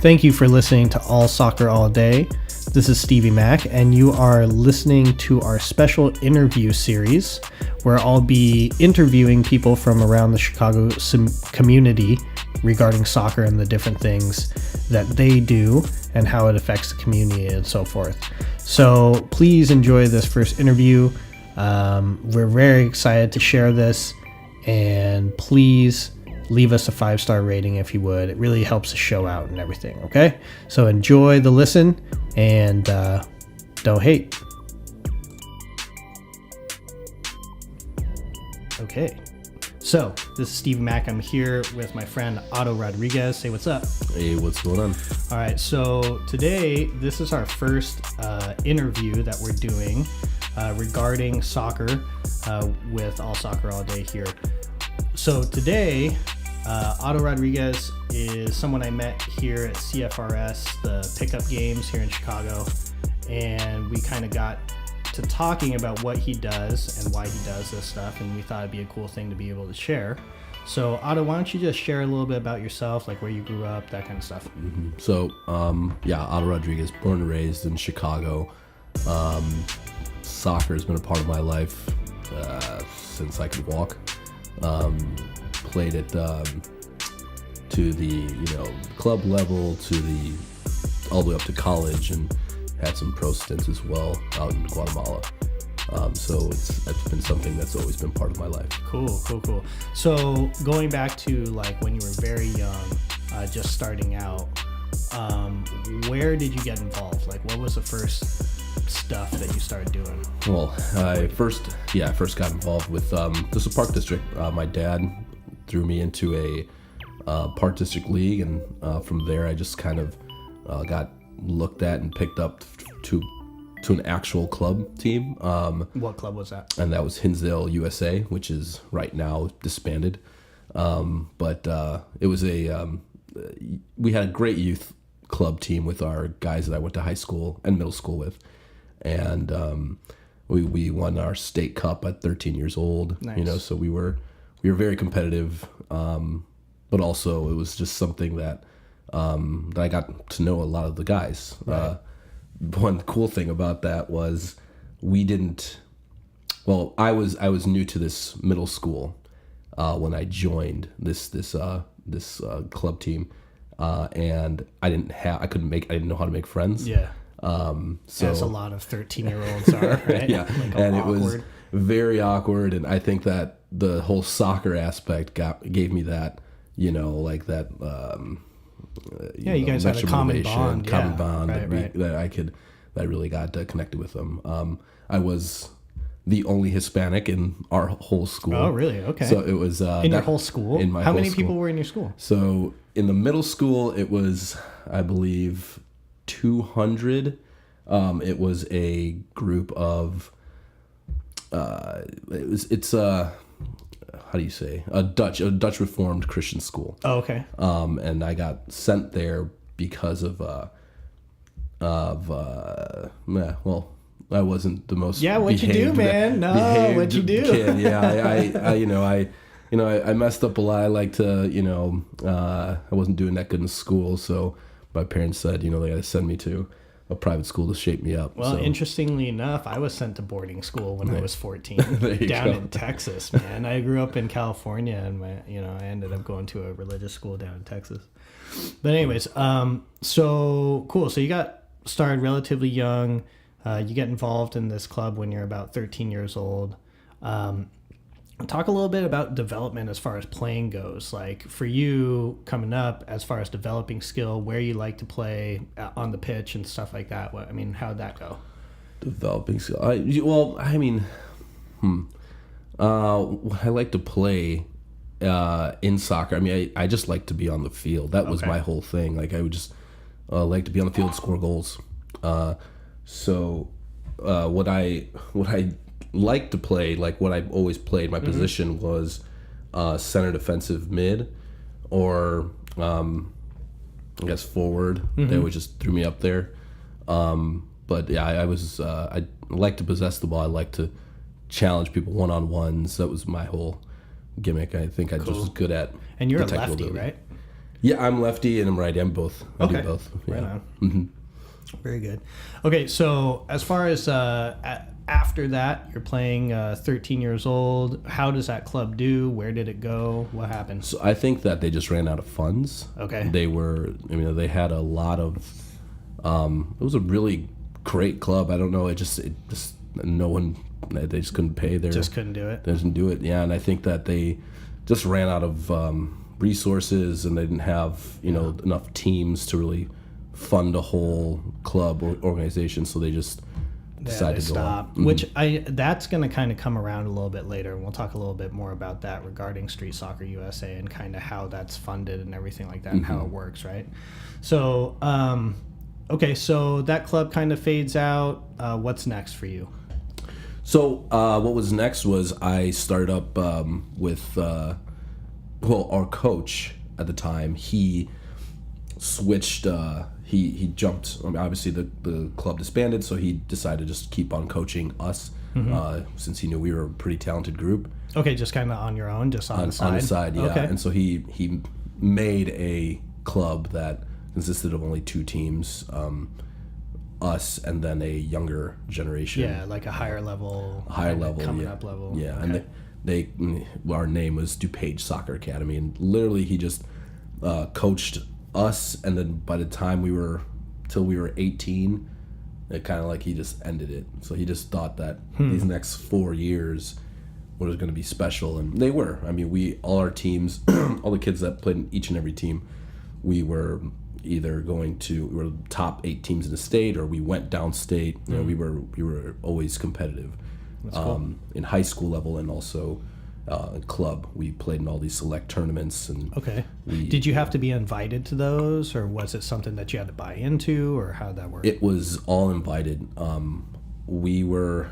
Thank you for listening to All Soccer All Day. This is Stevie Mack, and you are listening to our special interview series where I'll be interviewing people from around the Chicago community regarding soccer and the different things that they do and how it affects the community and so forth. So please enjoy this first interview. We're very excited to share this, and please leave us a 5-star rating if you would. It really helps the show out and everything, okay? So enjoy the listen and don't hate. Okay, so this is Steve Mack. I'm here with my friend Otto Rodriguez. Say what's up. Hey, what's going on? All right, so today this is our first interview that we're doing regarding soccer with All Soccer All Day here. So today, Otto Rodriguez is someone I met here at CFRS, the pickup games here in Chicago, and we kind of got to talking about what he does and why he does this stuff, and we thought it'd be a cool thing to be able to share. So Otto, why don't you just share a little bit about yourself, like where you grew up, that kind of stuff. Mm-hmm. So, Otto Rodriguez, born and raised in Chicago. Soccer has been a part of my life since I could walk. Played it to the club level, all the way up to college, and had some pro stints as well out in Guatemala. So it's been something that's always been part of my life. Cool. So going back to like when you were very young, just starting out, where did you get involved? Like what was the first stuff that you started doing? Well, I first got involved with just a park district. My dad threw me into a park district league, and from there I just kind of got looked at and picked up to an actual club team. What club was that? And that was Hinsdale USA, which is right now disbanded. But it was we had a great youth club team with our guys that I went to high school and middle school with. And we won our state cup at 13 years old. Nice. So we were very competitive, but also it was just something that I got to know a lot of the guys. Right. One cool thing about that was we didn't. Well, I was new to this middle school when I joined this club team, and I didn't know how to make friends. Yeah. So as a lot of 13-year-olds are, right? Yeah, like and awkward. It was very awkward, and I think that the whole soccer aspect gave me that, like that. You guys had a common bond. Right. That I really got connected with them. I was the only Hispanic in our whole school. Oh, really? Okay. So it was in your whole school. In my How whole many school. people were in your school? So in the middle school, it was, I believe, 200. It was a group of it's how do you say, a Dutch Reformed Christian school. Oh, okay. And I got sent there because of I wasn't the most what'd you do, man? No, what'd you do? Kid. Yeah, I messed up a lot. I like to, I wasn't doing that good in school, so my parents said, they had to send me to a private school to shape me up. Well, so. Interestingly enough, I was sent to boarding school when I was 14 down in Texas, man. I grew up in California, and I ended up going to a religious school down in Texas. But anyways, so cool. So you got started relatively young. You get involved in this club when you're about 13 years old. Talk a little bit about development as far as playing goes. Like for you coming up, as far as developing skill, where you like to play on the pitch and stuff like that. How'd that go? Developing skill. I like to play in soccer. I just like to be on the field. That was my whole thing. Like I would just like to be on the field, score goals. So what I like to play, like what I've always played, my position was center defensive mid, or I guess forward. They would just threw me up there. But yeah, I like to possess the ball. I like to challenge people one-on-ones. That was my whole gimmick. I think I just was good at. And you're a lefty, right? Yeah, I'm lefty and I'm righty. I'm both. I do both. Yeah. Right on. Mm-hmm. Very good. Okay, so as far as after that, you're playing 13 years old. How does that club do? Where did it go? What happened? So I think that they just ran out of funds. Okay. They had a lot of. It was a really great club. I don't know. It just no one. They just couldn't pay their. Just couldn't do it. They didn't do it. Yeah, and I think that they just ran out of resources, and they didn't have enough teams to really fund a whole club or organization. So they just decided to stop. Mm-hmm. Which that's going to kind of come around a little bit later, and we'll talk a little bit more about that regarding Street Soccer USA and kind of how that's funded and everything like that, and how it works, right? So, okay, so that club kind of fades out. What's next for you? So what was next was I started up with our coach at the time. He switched. He jumped. I mean, obviously, the club disbanded, so he decided to just keep on coaching us since he knew we were a pretty talented group. Okay, just kind of on your own, just on the side. On the side, yeah. Okay. And so he made a club that consisted of only 2 teams. Us and then a younger generation. Yeah, like a higher level. Coming up level. Yeah, okay. and our name was DuPage Soccer Academy, and literally he just coached us, and then by the time we were 18, it kind of like he just ended it. So he just thought that these next 4 years were going to be special, and they were. I mean, all our teams, all the kids that played in each and every team, we were either we were the top 8 teams in the state, or we went downstate. We were always competitive. That's cool. In high school level, and also club. We played in all these select tournaments. And okay. Did you have to be invited to those, or was it something that you had to buy into, or how did that work? It was all invited. We were.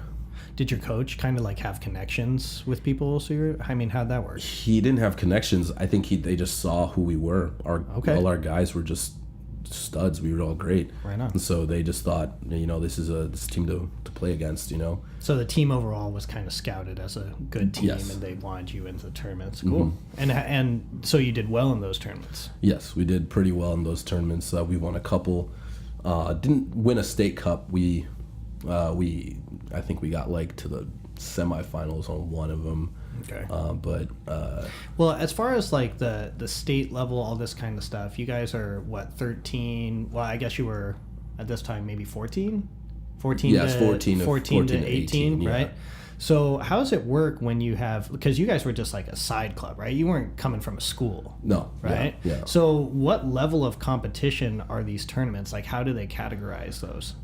Did your coach kind of like have connections with people? How'd that work? He didn't have connections. I think they just saw who we were. All our guys were just studs. We were all great. Right on. And so they just thought, this is a team to play against. So the team overall was kind of scouted as a good team, yes. And they wanted you into the tournaments. Cool. Mm-hmm. And so you did well in those tournaments. Yes, we did pretty well in those tournaments. We won a couple. Didn't win a state cup. I think we got to the semifinals on one of them. Okay. Well, as far as the state level, all this kind of stuff, you guys are what, 13? Well, I guess you were at this time maybe 14? 14 yes, to 14 to 18, yeah. Right? So how does it work when you have, because you guys were just like a side club, right? You weren't coming from a school. No. Right? Yeah. So what level of competition are these tournaments? How do they categorize those?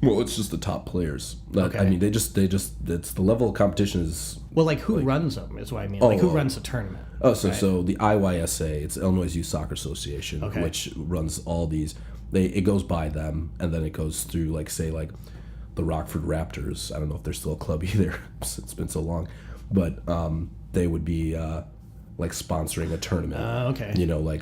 Well, it's just the top players. Okay. I mean, it's the level of competition is. Well, who runs them is what I mean. Who runs the tournament? So the IYSA, it's Illinois Youth Soccer Association, which runs all these. It goes by them, and then it goes through the Rockford Raptors. I don't know if they're still a club either. It's been so long, but they would be sponsoring a tournament. Okay.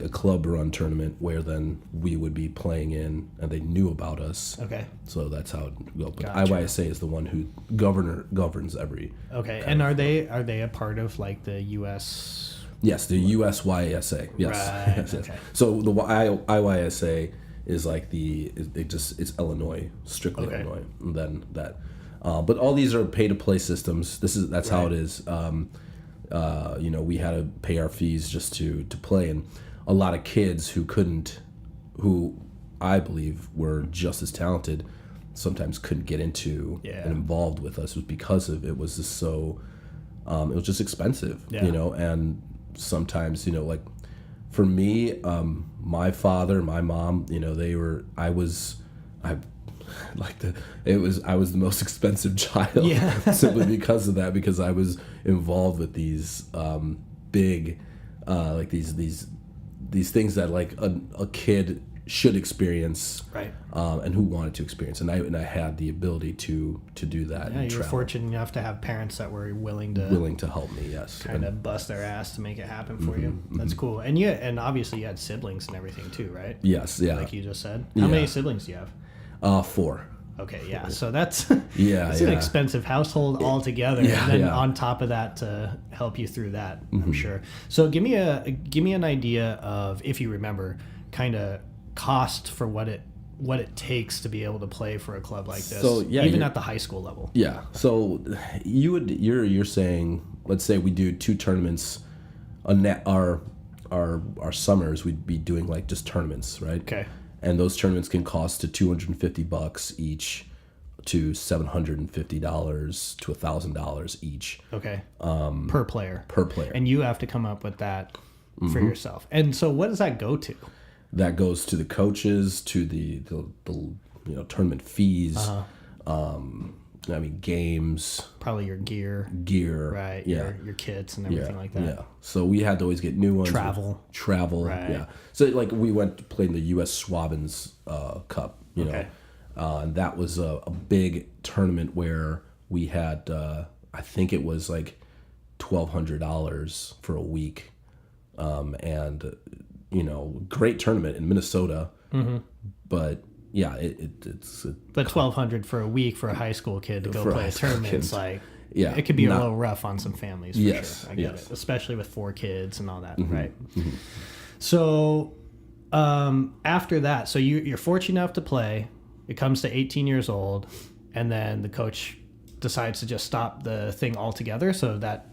A club run tournament where then we would be playing in, and they knew about us. Okay. So that's how it goes. But Gotcha. IYSA is the one who governs every. Okay. And are they a part of the U.S.? Yes, the USYSA. Yes. Right. Yes. Okay. So the IYSA is it's Illinois, strictly Illinois, and then that. But all these are pay to play systems. That's how it is. We had to pay our fees just to play, and a lot of kids who I believe were just as talented, sometimes couldn't get into and involved with us was because of it was just so it was just expensive, and sometimes for me, my father, my mom, I was the most expensive child simply because of that, because I was involved with these big these things that a kid should experience, right? And who wanted to experience, and I had the ability to do that. Yeah, you were fortunate enough to have parents that were willing to help me. Yes, kind of bust their ass to make it happen for you. That's cool. And obviously you had siblings and everything too, right? Yes, yeah. Like you just said. How many siblings do you have? 4. Okay, yeah. So that's Yeah, it's yeah. an expensive household altogether, Yeah, and then yeah. on top of that to help you through that, I'm sure. So give me an idea of, if you remember, kind of cost for what it takes to be able to play for a club like this, So, yeah, even you're- at the high school level. Yeah. So you're saying, let's say we do 2 tournaments, our summers we'd be doing like just tournaments, right? Okay. And those tournaments can cost to $250 each, to $750 to $1,000 each Okay. Per player. per player. And you have to come up with that for yourself. And so what does that go to? That goes to the coaches, to the tournament fees. I mean, games, Probably your gear, right? Yeah. Your kits and everything like that. Yeah. So we had to always get new ones. Travel. Right. Yeah. So like we went to play in the U.S. Schwabens Cup, Okay. and that was a big tournament where we had, I think it was like $1,200 for a week, and great tournament in Minnesota, but. Yeah, it's. But $1,200 for a week for a high school kid to go For a play a high school tournament, it's kid. like, Yeah, it could be a not- little rough on some families for Yes, sure. I get yes. it, especially with 4 kids and all that, right? So after that, so you're fortunate enough to play. It comes to 18 years old, and then the coach decides to just stop the thing altogether. So that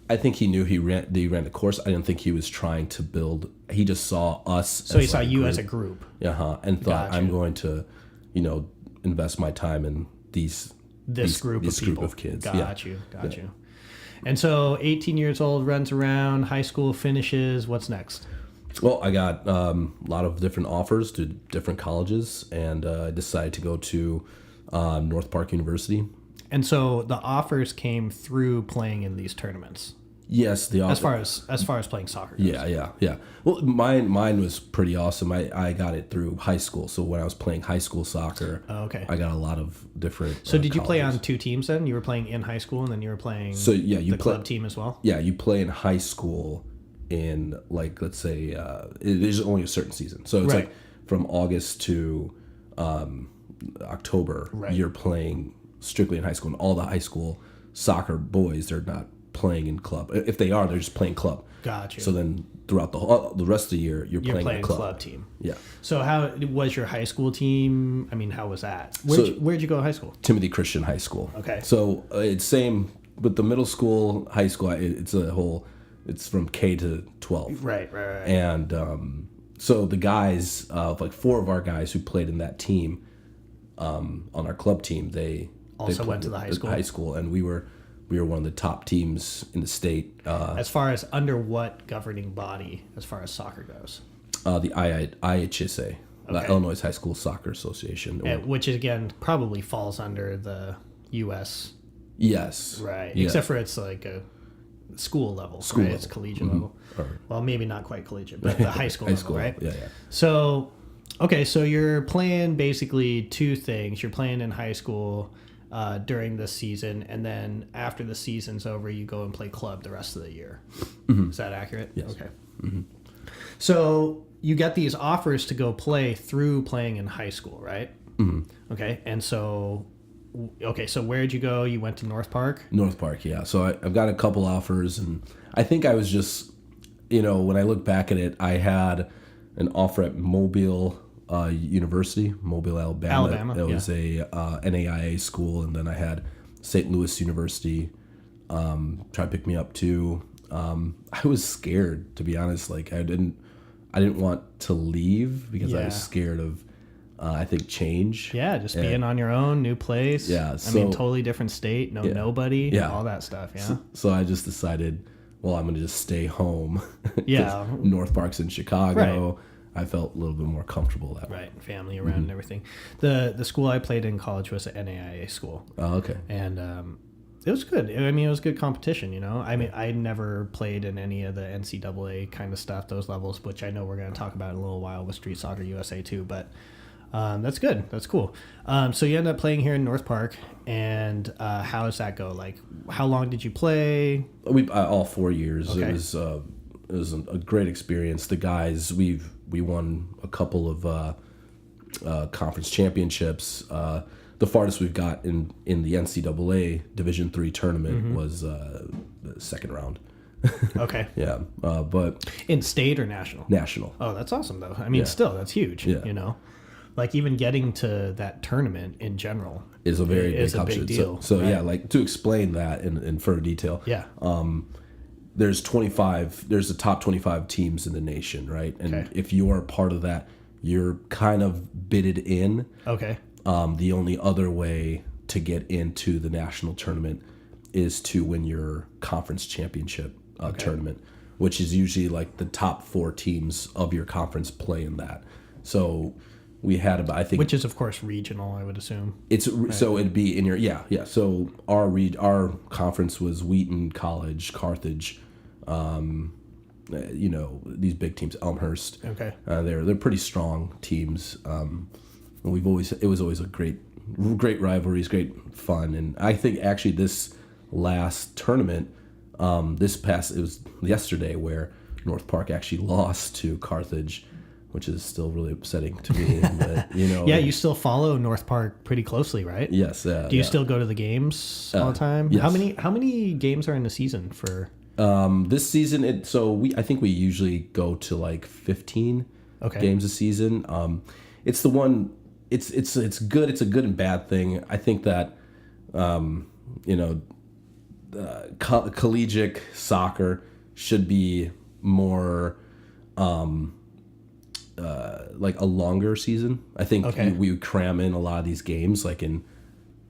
I think he knew he ran the course. I didn't think he was trying to build. He just saw us. So he saw you as a group. And thought, Gotcha. I'm going to, invest my time in this Group of people. Group of kids. Got you. And so 18 years old, runs around, high school finishes. What's next? Well, I got a lot of different offers to different colleges, and I decided to go to North Park University. And so the offers came through playing in these tournaments. Yes, the offer. As far as playing soccer goes. Yeah. Well, mine was pretty awesome. I got it through high school. So when I was playing high school soccer, okay. I got a lot of different. So did you play colleges. on 2 teams then? You were playing in high school, and then you were playing the club team as well? Yeah, you play in high school in, like, let's say there's only a certain season. So it's Right. like from August to October, Right. you're playing strictly in high school, and all the high school soccer boys, they're not playing in club. If they are, they're just playing club. Gotcha. So then throughout the rest of the year, you're playing a club team. Yeah. So how was your high school team? I mean, how was that? Where'd you go to high school? Timothy Christian High School. Okay. So it's same with the middle school, high school. It's from K to 12. Right. And so the guys, like 4 of our guys who played in that team, on our club team, they Also played went to the high school? and we were one of the top teams in the state. As far as under what governing body, as far as soccer goes? The IHSA, the Okay. Illinois High School Soccer Association. Which again probably falls under the U.S. Yes. Right. Yeah. Except for it's like a school level. School right? It's level. collegiate level. Well, maybe not quite collegiate, but the high school level, right? Yeah. So, okay, so you're playing basically 2 things. You're playing in high school during the season, and then after the season's over, you go and play club the rest of the year. Is that accurate? Yes. Okay. So you get these offers to go play through playing in high school, right? Okay, and so where'd you go? You went to North Park? North Park, yeah. So I've got a couple offers, and I think I was just, when I look back at it, I had an offer at Mobile University, Mobile, Alabama. It was a NAIA school, and then I had St. Louis University try to pick me up too. I was scared, to be honest. Like I didn't want to leave because I was scared of, I think, change. Yeah, just being on your own, new place. Yeah, I mean, totally different state, nobody, all that stuff. Yeah. So I just decided, well, I'm going to just stay home. Yeah. North Park's in Chicago. Right. I felt a little bit more comfortable that way. Right, family around and everything. The school I played in college was an NAIA school. Oh, okay. And it was good. I mean, it was good competition, I mean, I never played in any of the NCAA kind of stuff, those levels, which I know we're going to talk about in a little while with Street Soccer USA too, but that's good. That's cool. So you end up playing here in North Park, and how does that go? Like, how long did you play? We all 4 years. Okay. It was a great experience. The guys, we won a couple of conference championships. the farthest we've got in the NCAA Division III tournament was the second round. Okay. Yeah, but In state or national? national. Oh, that's awesome though. I mean, still, that's huge. Yeah. You know, like even getting to that tournament in general Is a very is big a big competition. deal. So right? yeah, like to explain that in further detail. Yeah. There's the top 25 teams in the nation, right? And Okay. if you are part of that, you're kind of bidded in. Okay. The only other way to get into the national tournament is to win your conference championship tournament, which is usually like the top 4 teams of your conference play in that. So we had about, I think, Which is of course regional, I would assume. so it'd be in your So our conference was Wheaton College, Carthage, these big teams, Elmhurst. Okay. They're pretty strong teams. It was always a great rivalries, great fun, and I think actually this last tournament, it was yesterday where North Park actually lost to Carthage, which is still really upsetting to me. But, Yeah, you still follow North Park pretty closely, right? Yes. Do you still go to the games all the time? Yes. How many games are in the season for? This season, I think we usually go to like 15 games a season. It's the one. It's good. It's a good and bad thing. I think that collegiate soccer should be more like a longer season. I think we would cram in a lot of these games like in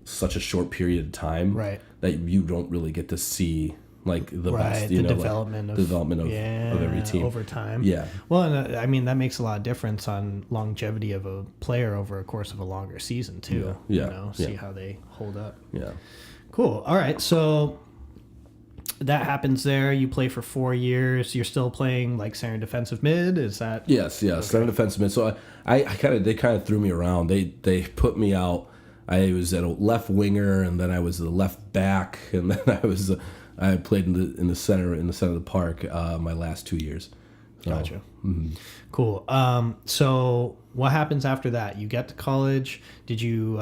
such a short period of time, Right. that you don't really get to see like the best, the development of every team over time. Yeah. Well, and I mean that makes a lot of difference on longevity of a player over a course of a longer season too. Yeah. See how they hold up. Yeah. Cool. All right. So that happens there. You play for 4 years. You're still playing like center defensive mid. Is that? Yes. Center defensive mid. So they kind of threw me around. They put me out. I was at a left winger, and then I was the left back, and then I played in the center of the park my last 2 years. So, Gotcha. Cool. So what happens after that? You get to college. Did you?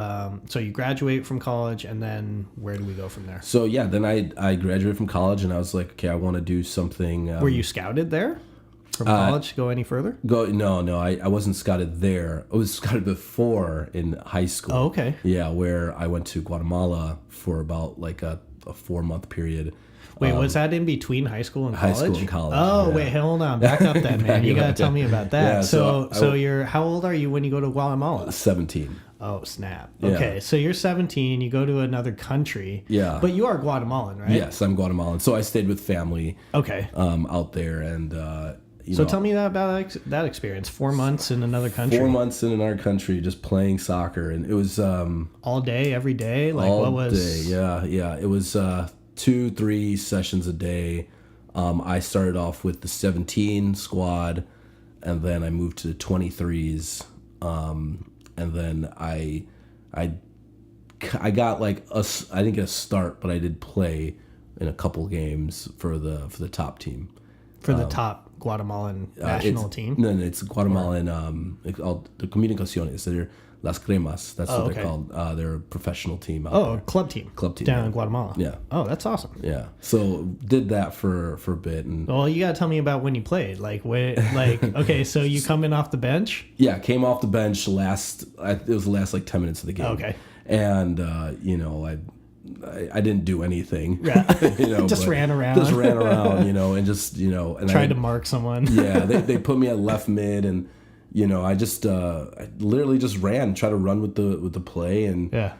So you graduate from college, and then where do we go from there? So yeah, then I graduated from college, and I was like, okay, I want to do something. Were you scouted there from college to go any further? No, I wasn't scouted there. I was scouted before in high school. Oh, okay. Yeah, where I went to Guatemala for about like a 4-month period. Wait, was that in between high school and college? High school and college. Oh, yeah. wait, hold on. Back up then, man. You got to tell me about that. Yeah, so you're, how old are you when you go to Guatemala? 17. Oh, snap. Yeah. Okay, so you're 17, you go to another country. Yeah. But you are Guatemalan, right? Yes, I'm Guatemalan. So I stayed with family Okay. out there. And, So tell me about that experience. 4 months in another country. 4 months in another country just playing soccer. And it was... all day, every day? Like all what was... day, yeah. It was 2-3 sessions a day. I started off with the 17 squad, and then I moved to the 23s, and then I got like I didn't get a start, but I did play in a couple games for the top team. For the top Guatemalan national team? No, it's Guatemalan. It's called the Comunicaciones. They're Las Cremas. That's what they're called. They're a professional team out there. Club team. Club team, down yeah. in Guatemala. Yeah. Oh, that's awesome. Yeah. So did that for a bit, and Well, you gotta tell me about when you played. Okay, so you come in off the bench. yeah, came off the bench it was the last like 10 minutes of the game. Okay. And I didn't do anything. Yeah. Just but ran around. Just ran around, and just and Tried to mark someone. Yeah, they put me at left mid, and I just I literally just tried to run with the play and Yeah.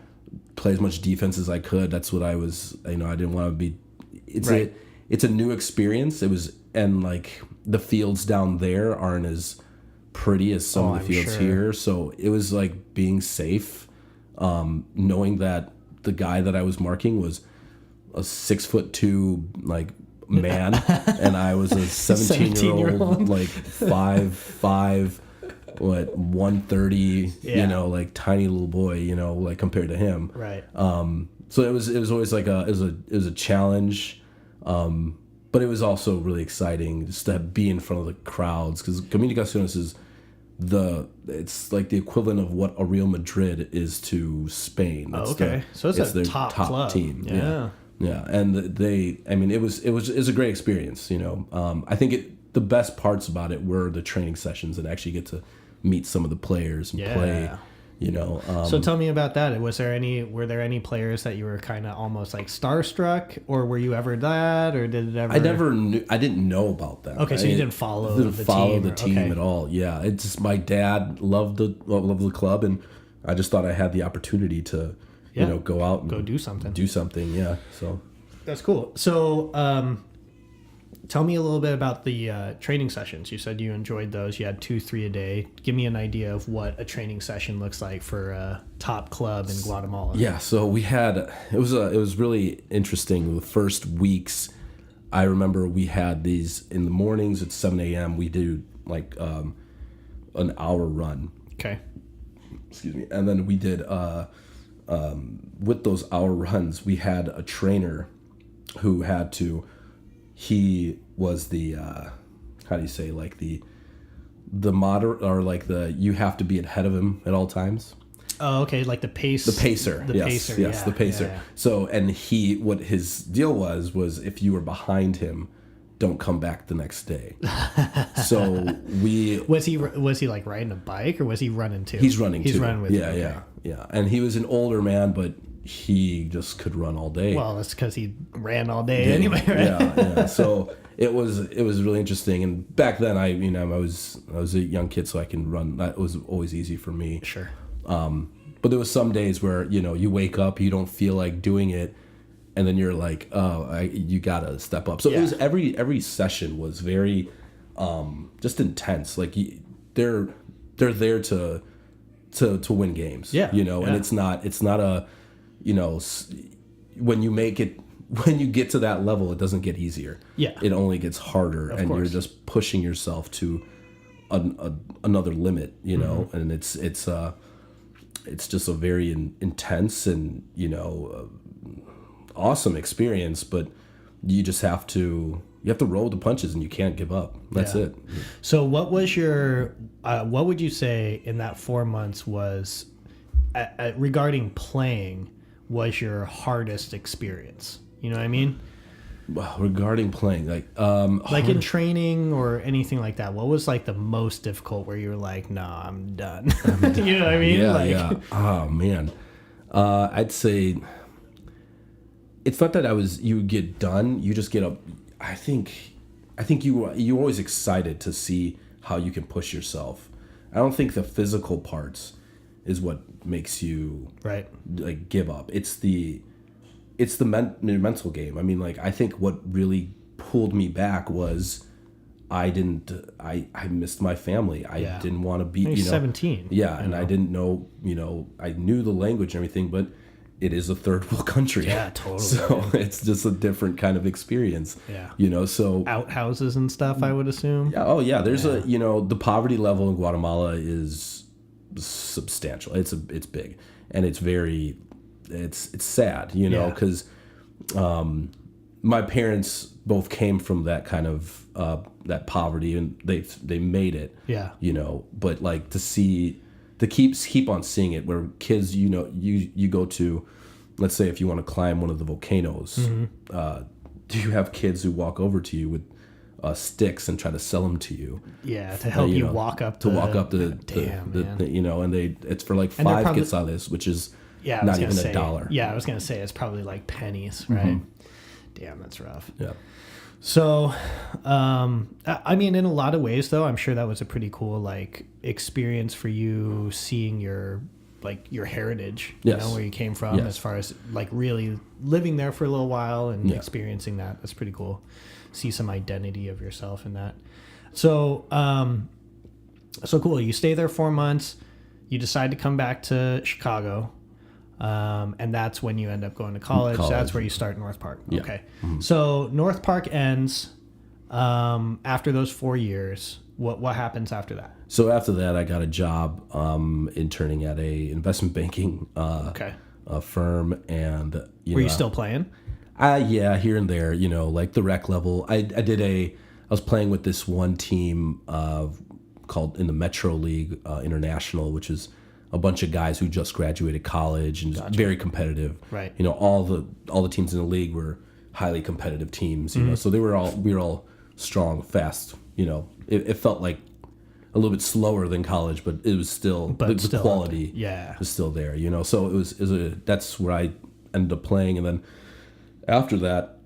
play as much defense as I could. That's what I was. I didn't want to be. Right. It's a new experience. It was, and like the fields down there aren't as pretty as some of the fields here. So it was like being safe, knowing that the guy that I was marking was a 6'2" like man, and I was a 17-year-old like 5'5", 130, like tiny little boy, like compared to him. Right. So it was always like it was a challenge, but it was also really exciting just to be in front of the crowds, because Comunicaciones is it's like the equivalent of what a Real Madrid is to Spain. Oh, okay. So it's a top club. Team. Yeah. Yeah. And it was a great experience, you know. I think the best parts about it were the training sessions and actually get to meet some of the players and play. You know, so tell me about that. Were there any players that you were kind of almost like starstruck, or were you ever that, or did it ever? I didn't know about that. Okay, so you didn't follow the team at all. Yeah, it's just my dad loved the club, and I just thought I had the opportunity to, you know, go out and go do something. Yeah, so that's cool. So, tell me a little bit about the training sessions. You said you enjoyed those. You had 2-3 a day. Give me an idea of what a training session looks like for a top club in Guatemala. Yeah, so we had it was really interesting. The first weeks, I remember we had these in the mornings at 7 a.m. We do like an hour run. Okay. Excuse me, and then we did with those hour runs, we had a trainer who had to. He was the how do you say, like the moderate, or like you have to be ahead of him at all times. Oh, okay, like the pacer. Yes, the pacer. Yeah. So, and what his deal was if you were behind him, don't come back the next day. So was he like riding a bike, or was he running too? He's running too. He's running with yeah. And he was an older man, but he just could run all day. Well, that's because he ran all day anyway, right? Yeah. So it was really interesting. And back then, I was a young kid, so I can run. That was always easy for me. Sure. But there was some days where, you know, you wake up, you don't feel like doing it, and then you're like, oh, you gotta step up. So it was every session was very just intense. Like they're there to win games. Yeah. You know, and it's not a, you know, when you get to that level, it doesn't get easier. Yeah. It only gets harder, and you're just pushing yourself to another limit, you know, and it's just a very intense and, you know, awesome experience, but you just have to roll the punches, and you can't give up. That's it. So what was what would you say in that 4 months was regarding playing was your hardest experience? You know what I mean? Well, regarding playing, like in training or anything like that, what was like the most difficult where you were like, nah, I'm done? You know what I mean? Yeah. Oh man, I'd say it's not that you get done. You just get up. I think you're always excited to see how you can push yourself. I don't think the physical parts is what makes you like give up. It's the mental game. I mean, like, I think what really pulled me back was I missed my family. I didn't want to be, you know, 17. Yeah. And I didn't know, you know, I knew the language and everything, but it is a third world country. Yeah, totally. So it's just a different kind of experience. Yeah. You know, so outhouses and stuff, I would assume. Yeah. Oh yeah. There's you know, the poverty level in Guatemala is substantial. It's big, and it's very, it's sad, you know, because my parents both came from that kind of that poverty, and they made it. Yeah. You know, but like to keep on seeing it, where kids, you know, you go to, let's say if you want to climb one of the volcanoes, do you have kids who walk over to you with sticks and try to sell them to you? Yeah, to help you walk up the you know, and it's for like 5 quetzales, which is not even $1. Yeah, I was gonna say it's probably like pennies, right? Damn, that's rough. Yeah. So, I mean, in a lot of ways, though, I'm sure that was a pretty cool like experience for you, seeing your heritage, you know, where you came from, as far as like really living there for a little while and experiencing that. That's pretty cool. See some identity of yourself in that. So, so cool. You stay there 4 months. You decide to come back to Chicago. And that's when you end up going to college. That's where you start North Park. Yeah. Okay. So North Park ends after those 4 years. What happens after that? So after that, I got a job interning at a investment banking firm, and were you still playing? Yeah, here and there. You know, like the rec level. I was playing with this one team called in the Metro League International, which is a bunch of guys who just graduated college and very competitive. Right. You know, all the teams in the league were highly competitive teams. You know, so we were all strong, fast. You know, it felt like a little bit slower than college, but it was still the quality was still there. You know, so that's where I ended up playing, and then after that,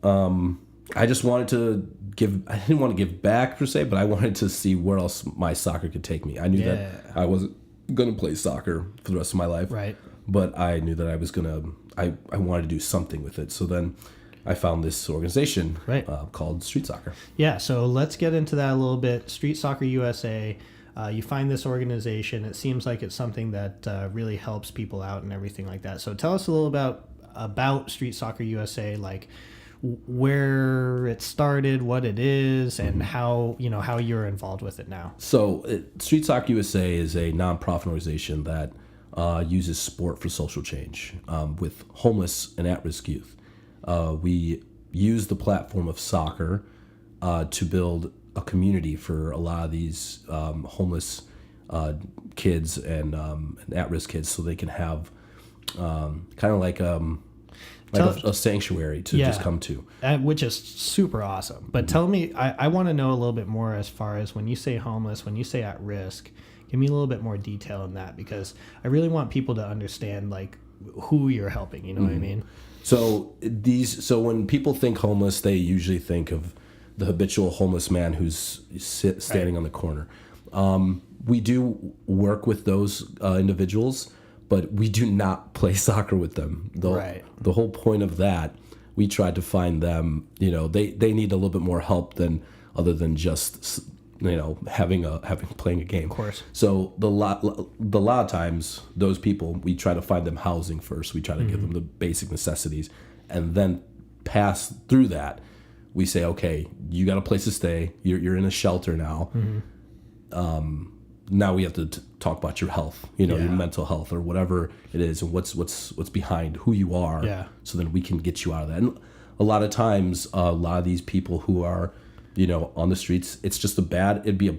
I just wanted to I didn't want to give back per se, but I wanted to see where else my soccer could take me. I knew that I wasn't going to play soccer for the rest of my life, right? But I knew that I was going to, I wanted to do something with it. So then I found this organization called Street Soccer. Yeah, so let's get into that a little bit. Street Soccer USA. You find this organization. It seems like it's something that really helps people out and everything like that. So tell us a little about Street Soccer USA, like where it started, what it is, and how you're involved with it now. So Street Soccer USA is a nonprofit organization that uses sport for social change with homeless and at-risk youth. We use the platform of soccer to build a community for a lot of these homeless kids and at-risk kids, so they can have kind of like a sanctuary to just come to. Which is super awesome. But tell me, I want to know a little bit more as far as when you say homeless, when you say at risk, give me a little bit more detail on that, because I really want people to understand like who you're helping, you know what I mean? So when people think homeless, they usually think of the habitual homeless man who's standing on the corner. We do work with those individuals, but we do not play soccer with them. The whole point of that, we tried to find them, you know, they need a little bit more help other than just, you know, playing a game. Of course. So the lot of times, those people, we try to find them housing first. We try to give them the basic necessities, and then pass through that. We say, okay, you got a place to stay. You're in a shelter now. Now we have to talk about your health, you know, your mental health or whatever it is, and what's behind who you are. Yeah. So then we can get you out of that. And a lot of times, a lot of these people who are, you know, on the streets, it's just it'd be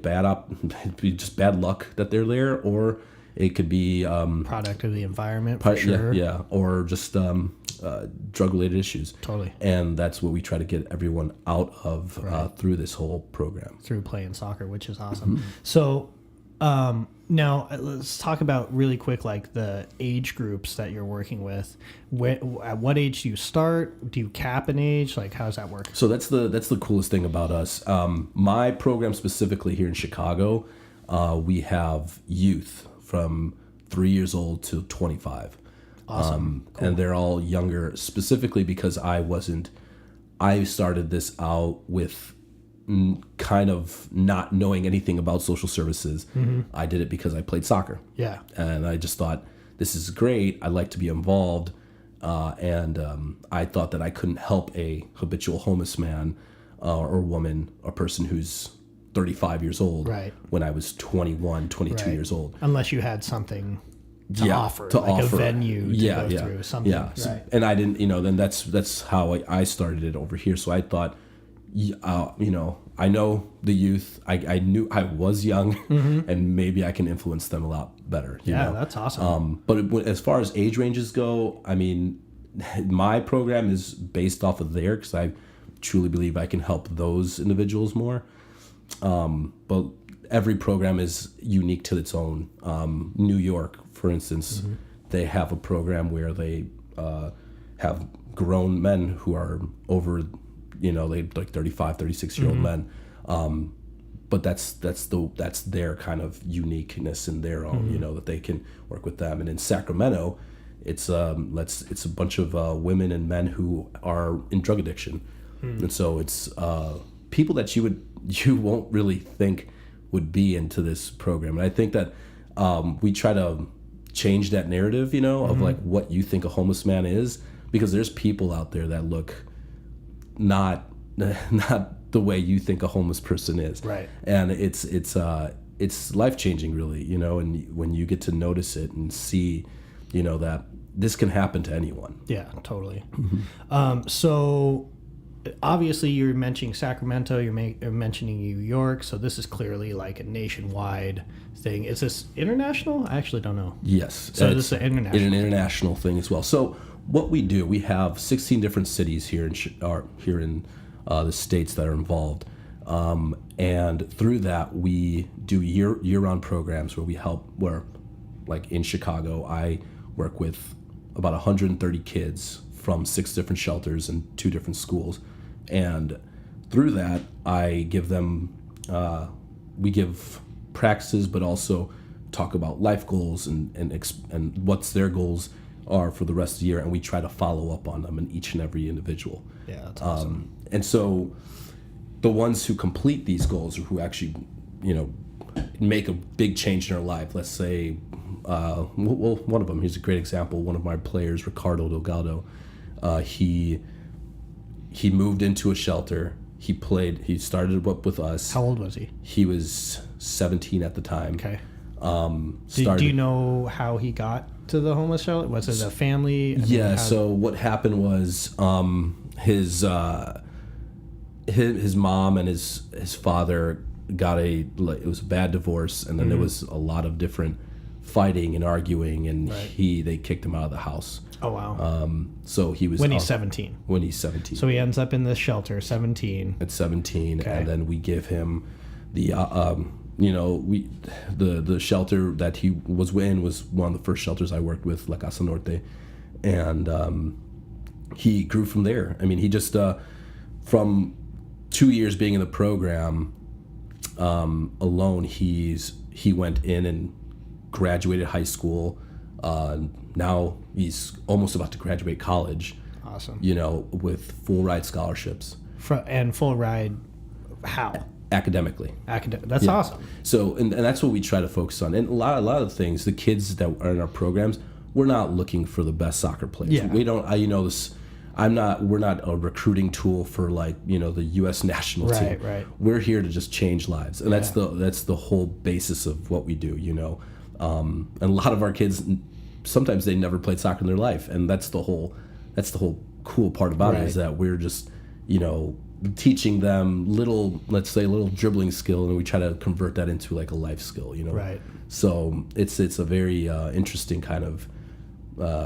just bad luck that they're there, or it could be product of the environment for sure. Yeah, or just drug-related issues. Totally. And that's what we try to get everyone out of through this whole program. Through playing soccer, which is awesome. So now let's talk about really quick, like the age groups that you're working with. At what age do you start? Do you cap an age? Like, how does that work? So that's the coolest thing about us. My program specifically here in Chicago, we have youth from 3 years old to 25. Awesome. Cool. And they're all younger, specifically because I started this out with kind of not knowing anything about social services. I did it because I played soccer. Yeah. And I just thought, this is great. I'd like to be involved. And I thought that I couldn't help a habitual homeless man or woman, a person who's 35 years old when I was 21, 22 years old. Unless you had something to offer, a venue to go through, something. Yeah. So, and I didn't, you know, then that's how I started it over here. So I thought, you know, I know the youth. I knew I was young, and maybe I can influence them a lot better. You know? That's awesome. But as far as age ranges go, I mean, my program is based off of there because I truly believe I can help those individuals more. But every program is unique to its own. New York, for instance, they have a program where they have grown men who are over, you know, they like 35, 36-year-old men. But that's their kind of uniqueness in their own, you know, that they can work with them. And in Sacramento, it's a bunch of women and men who are in drug addiction, and so it's people that you won't really think would be into this program. And I think that we try to change that narrative, you know, of like what you think a homeless man is, because there's people out there that look not the way you think a homeless person is. Right. And it's life-changing, really, you know, and when you get to notice it and see, you know, that this can happen to anyone. Yeah, totally. So obviously you're mentioning Sacramento, you're mentioning New York, so this is clearly like a nationwide thing. Is this international? I actually don't know. Yes. So this is an international. It's an international thing as well. So what we do, we have 16 different cities here in the states that are involved. And through that, we do year-round programs where like in Chicago, I work with about 130 kids from 6 different shelters and 2 different schools. And through that, I give them, we give practices, but also talk about life goals and what's their goals are for the rest of the year. And we try to follow up on them in each and every individual. Yeah, that's awesome. And so the ones who complete these goals or who actually, make a big change in their life, let's say, one of them, here's a great example. One of my players, Ricardo Delgado, he moved into a shelter. He started up with us. How old was he? He was 17 at the time. Okay. Do you know how he got to the homeless shelter? Was it a family? So what happened was his mom and his father got it was a bad divorce, and then there was a lot of different fighting and arguing, and they kicked him out of the house. Oh wow. So he was when he's 17. When he's 17. So he ends up in this shelter, 17. At 17, okay. And then we give him the the shelter that he was in was one of the first shelters I worked with, La Casa Norte, and he grew from there. I mean, he just from 2 years being in the program alone, he went in and graduated high school. Now he's almost about to graduate college. Awesome. With full ride scholarships. And full ride, how? Academically. That's awesome. So, and that's what we try to focus on. And a lot of the things, the kids that are in our programs, we're not looking for the best soccer players. Yeah. We don't, we're not a recruiting tool for the U.S. national team. Right. We're here to just change lives. And that's the whole basis of what we do, And a lot of our kids, sometimes they never played soccer in their life. And that's the whole cool part about it, is that we're just, teaching them little dribbling skill, and we try to convert that into like a life skill, Right. So it's a very interesting kind of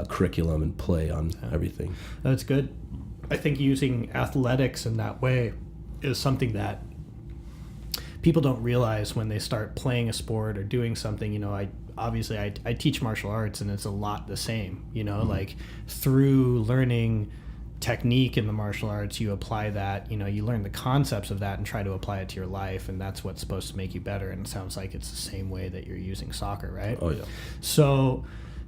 curriculum and play on everything. That's good. I think using athletics in that way is something that people don't realize when they start playing a sport or doing something. I teach martial arts, and it's a lot the same, like through learning technique in the martial arts, you apply that, you learn the concepts of that and try to apply it to your life, and that's what's supposed to make you better. And it sounds like it's the same way that you're using soccer, right? Oh yeah. So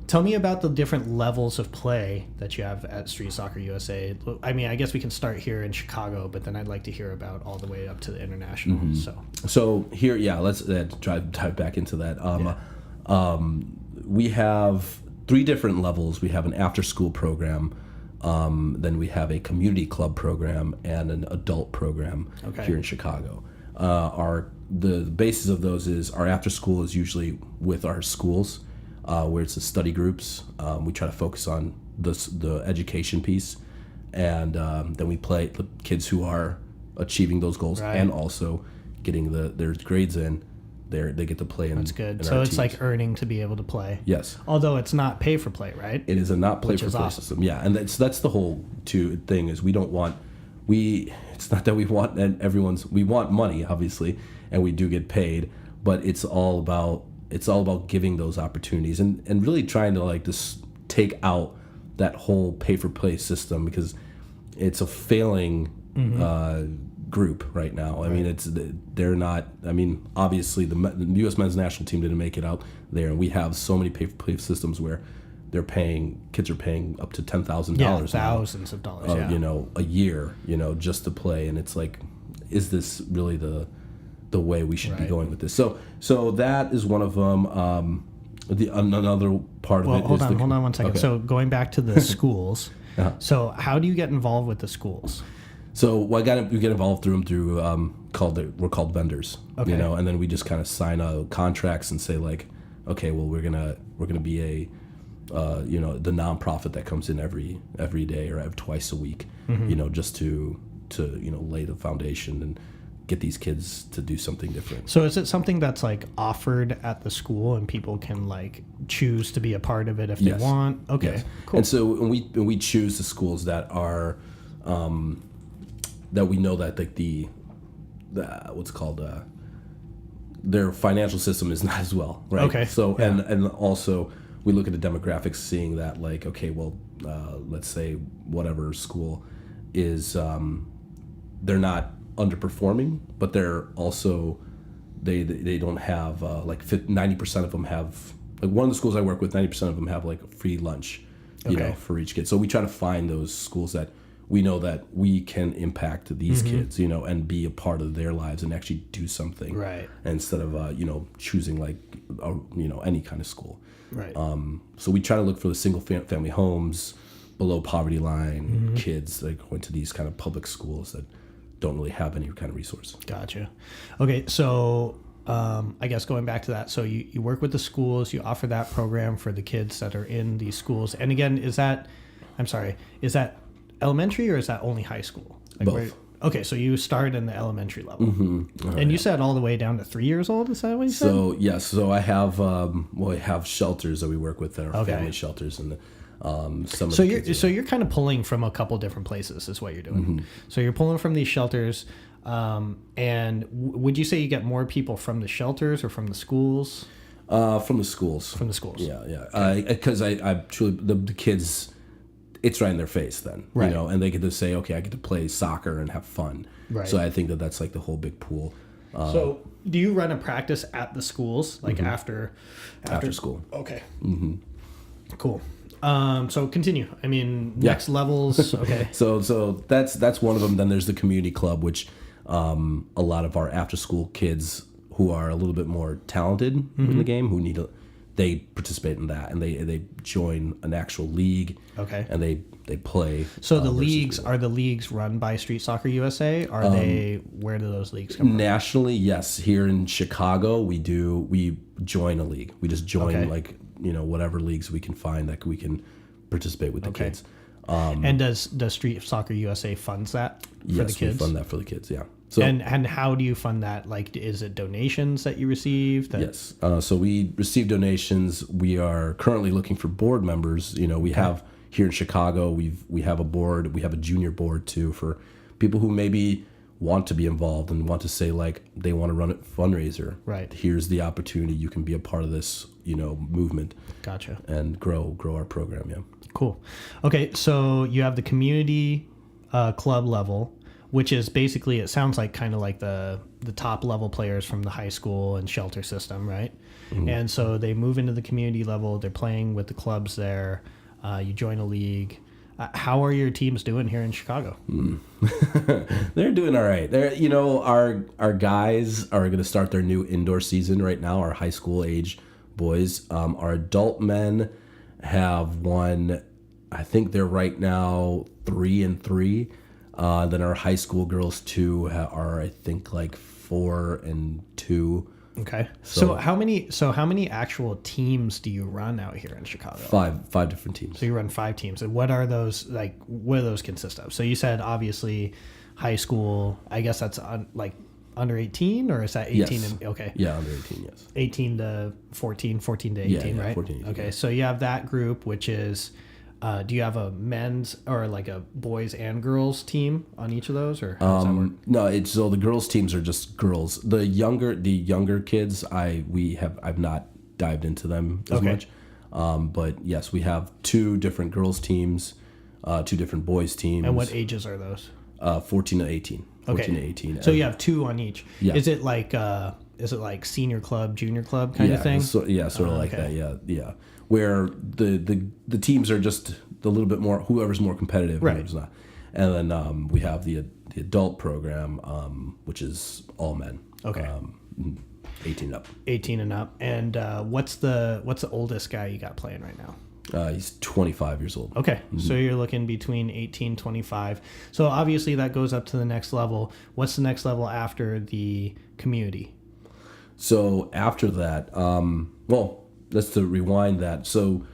tell me about the different levels of play that you have at Street Soccer USA. I mean, I guess we can start here in Chicago, but then I'd like to hear about all the way up to the international. So here, let's dive back into that. We have 3 different levels. We have an after-school program, then we have a community club program and an adult program here in Chicago. The basis of those is our after-school is usually with our schools, where it's the study groups. We try to focus on the education piece, and then we play the kids who are achieving those goals and also getting their grades in. They get to play in. That's good. In so it's teams. like earning to be able to play. Yes. Although it's not pay for play, right? It is a not play for play awesome. system. Yeah, and that's the whole thing is we don't want it's not that we want we want money, obviously, and we do get paid, but it's all about giving those opportunities and really trying to just take out that whole pay for play system, because it's a failing group right now. I mean, they're not. I mean, obviously the U.S. men's national team didn't make it out there, and we have so many pay-for-play systems where kids are paying up to $10,000, thousands of dollars, a year, just to play, and it's like, is this really the way we should be going with this? So that is one of them. Another part of it. Hold on 1 second. Okay. So going back to the schools. So how do you get involved with the schools? So we get involved through we're called vendors, and then we just kind of sign contracts and say okay, well we're gonna be a the nonprofit that comes in every day or twice a week, just to to lay the foundation and get these kids to do something different. So is it something that's like offered at the school and people can like choose to be a part of it if they want? Okay, yes. cool. And so we choose the schools that are that we know that like the what's called their financial system is not as well, right? Okay. So and also we look at the demographics, seeing that like, okay, well, let's say whatever school is they're not underperforming, but they're also they don't have like 90% of them have, like one of the schools I work with, 90% of them have like a free lunch, you know, for each kid. So we try to find those schools that we know that we can impact these kids, you know, and be a part of their lives and actually do something, right? Instead of choosing like any kind of school, right? So we try to look for the single family homes, below poverty line kids that go into these kind of public schools that don't really have any kind of resource. Gotcha. Okay, so I guess going back to that, so you work with the schools, you offer that program for the kids that are in these schools. And again, is that elementary or is that only high school? Like Both. Okay, so you start in the elementary level. And you said all the way down to 3 years old, is that what you said? So, yes, so I have I have shelters that we work with that are family shelters, and some of the kids you're kind of pulling from a couple different places is what you're doing. So you're pulling from these shelters, and would you say you get more people from the shelters or from the schools? from the schools. From the schools. Yeah. Because I truly, the kids, it's right in their face then, right. you know, and they get to say, okay, I get to play soccer and have fun. Right. So I think that's like the whole big pool. So do you run a practice at the schools, like after school? Okay. Cool. So continue. I mean, next levels. Okay. So that's one of them. Then there's the community club, which a lot of our after school kids who are a little bit more talented in the game, they participate in that, and they join an actual league. Okay. And they play. So the leagues are the leagues run by Street Soccer USA? Are they? Where do those leagues come from? Nationally, yes. Here in Chicago, we join a league. We just join whatever leagues we can find that we can participate with the kids. And does Street Soccer USA funds that for the kids? Yes, we fund that for the kids. Yeah. So, and how do you fund that? Like, is it donations that you receive? Yes. So we receive donations. We are currently looking for board members. You know, we have here in Chicago, we have a board. We have a junior board too for people who maybe want to be involved and want to say like they want to run a fundraiser. Right. Here's the opportunity. You can be a part of this, movement. Gotcha. And grow our program. Yeah. Cool. Okay. So you have the community club level, which is basically, it sounds like kind of like the top level players from the high school and shelter system, right? And so they move into the community level. They're playing with the clubs there. You join a league. How are your teams doing here in Chicago? They're doing all right. Our guys are going to start their new indoor season right now. Our high school age boys. Our adult men have won. I think they're right now 3-3. Then our high school girls too are, I think, like 4-2. Okay. So how many actual teams do you run out here in Chicago? Five different teams. So you run 5 teams. And what are those, like, what do those consist of? So you said obviously high school, I guess that's under 18, or is that 18? Yes. Okay. Yeah, under 18, yes. 18 to 14 to 18, right? 14 to 18. Okay. So you have that group, which is, do you have a men's or like a boys and girls team on each of those, or how does that work? No, so the girls teams are just girls. The younger kids, I've not dived into them as much. But yes, we have 2 different girls teams, 2 different boys teams. And what ages are those? 14 to 18. 14 to 18. So you have 2 on each. Yeah. Is it like senior club, junior club kind of thing? Sort of like that. Yeah. Where the teams are just a little bit more, whoever's more competitive, right? Whoever's not. And then we have the adult program, which is all men. Okay. 18 and up. 18 and up. And what's the oldest guy you got playing right now? He's 25 years old. Okay. So you're looking between 18, 25. So obviously that goes up to the next level. What's the next level after the community? So after that, let's to rewind that. So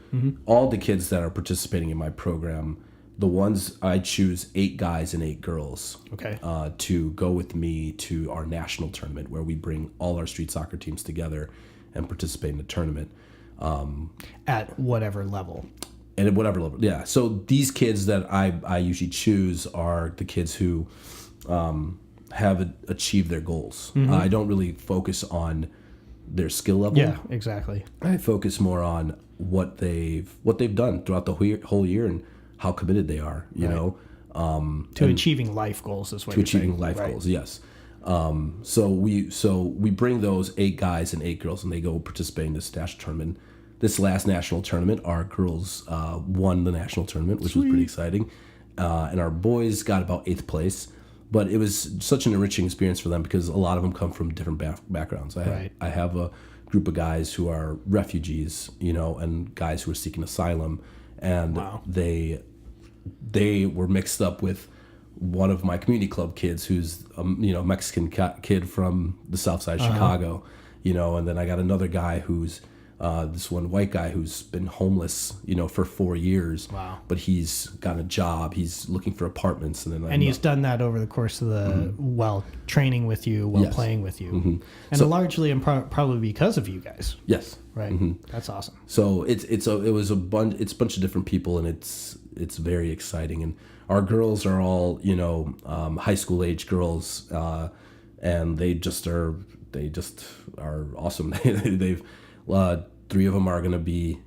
all the kids that are participating in my program the ones I choose 8 guys and 8 girls. Okay. To go with me to our national tournament where we bring all our street soccer teams together and participate in the tournament. At whatever level. And at whatever level, yeah. So these kids that I usually choose are the kids who have achieved their goals. I don't really focus on their skill level. Yeah, exactly. I focus more on what they've done throughout the whole year and how committed they are. You know, to achieving life goals is what to you're saying. achieving life goals. Yes. So we bring those 8 guys and 8 girls, and they go participate in this national tournament. This last national tournament, our girls won the national tournament, which was pretty exciting, and our boys got about 8th place. But it was such an enriching experience for them because a lot of them come from different backgrounds. I have a group of guys who are refugees, you know, and guys who are seeking asylum, and they were mixed up with one of my community club kids who's a Mexican kid from the south side of Chicago, you know, and then I got another guy who's this one white guy who's been homeless, you know, for 4 years. Wow. But he's got a job. He's looking for apartments. And he's done that over the course of the, while training with you, while playing with you. And largely and probably because of you guys. Yes. Right. That's awesome. So it's a bunch of different people, and it's very exciting. And our girls are all, you know, high school age girls, and they just are awesome. They've 3 of them are going to be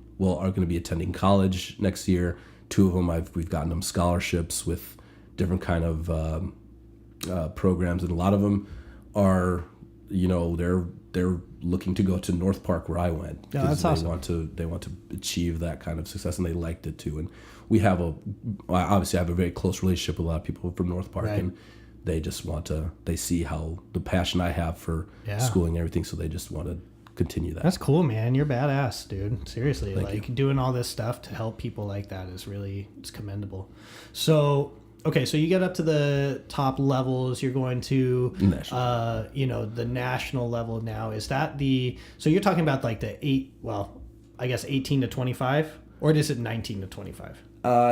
attending college next year. 2 of them we've gotten them scholarships with different kind of programs, and a lot of them are, you know, they're looking to go to North Park where I went. Yeah, that's awesome. They want to achieve that kind of success, and they liked it too. And we have obviously I have a very close relationship with a lot of people from North Park, and they just they see how the passion I have for schooling and everything, so they just want to continue that. That's cool, man. You're badass, dude. Seriously, Thank you. Doing all this stuff to help people like that is it's commendable. So, okay, so you get up to the top levels. You're going to, the national level now. Is that so you're talking about like the 18 to 25, or is it 19 to 25?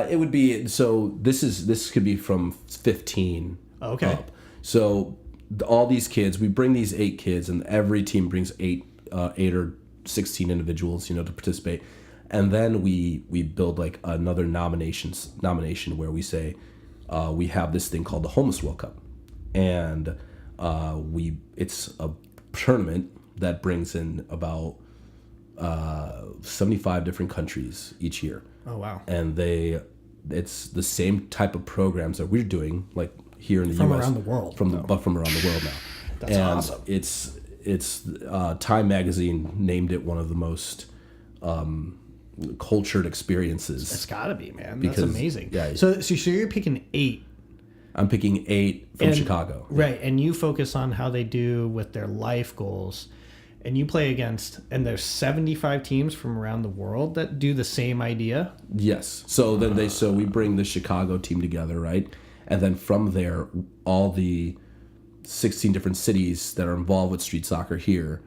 It would be, so this could be from 15 up. So all these kids, we bring these 8 kids, and every team brings 8 or 16 individuals, you know, to participate. And then we build like another nomination where we say we have this thing called the Homeless World Cup, and it's a tournament that brings in about 75 different countries each year. Oh wow! And it's the same type of programs that we're doing, like here in the U.S. From around the world, but from around the world now. That's awesome. It's Time Magazine named it one of the most cultured experiences. It's got to be, man. That's amazing. Yeah. So you're picking 8. I'm picking 8 from Chicago. Right, and you focus on how they do with their life goals, and you play against, and there's 75 teams from around the world that do the same idea. Yes. So then we bring the Chicago team together, right? And then from there, all the 16 different cities that are involved with street soccer here,